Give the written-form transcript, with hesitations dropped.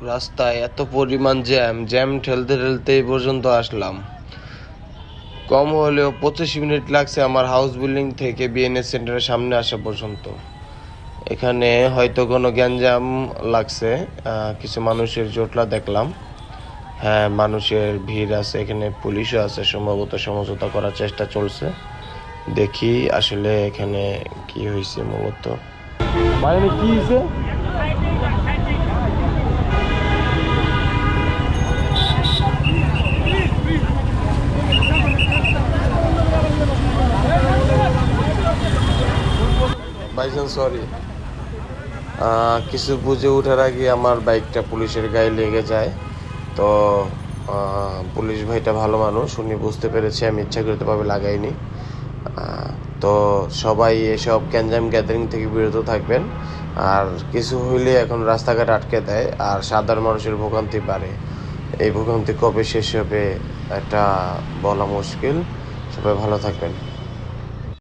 রাস্তায় এত পরিমাণ জ্যাম ঠেলতে ঠেলতে এই পর্যন্ত আসলাম। কম হলেও 25 মিনিট লাগছে আমার হাউস বিল্ডিং থেকে বিএনএস সেন্টারের সামনে আসা পর্যন্ত। এখানে হয়তো কোনো গ্যাঞ্জাম লাগছে, কিছু মানুষের জটলা দেখলাম। হ্যাঁ, মানুষের ভিড় আছে, এখানে পুলিশও আছে, সম্ভবত সমঝোতা করার চেষ্টা চলছে। দেখি আসলে এখানে কি হয়েছে মূলত। মানে কি হয়েছে? ভাইজান সরি, কিছু বুঝে ওঠার আগে আমার বাইকটা পুলিশের গায়ে লেগে যায়। তো পুলিশ ভাইটা ভালো মানুষ, উনি বুঝতে পেরেছে আমি ইচ্ছাকৃতভাবে লাগাইনি। তো সবাই এসব গ্যাঞ্জাম গ্যাদারিং থেকে বিরত থাকবেন। আর কিছু হইলে এখন রাস্তাঘাট আটকে দেয় আর সাধারণ মানুষের ভোগান্তি বাড়ে। এই ভোগান্তি কবে শেষ হবে এটা বলা মুশকিল। সবাই ভালো থাকবেন।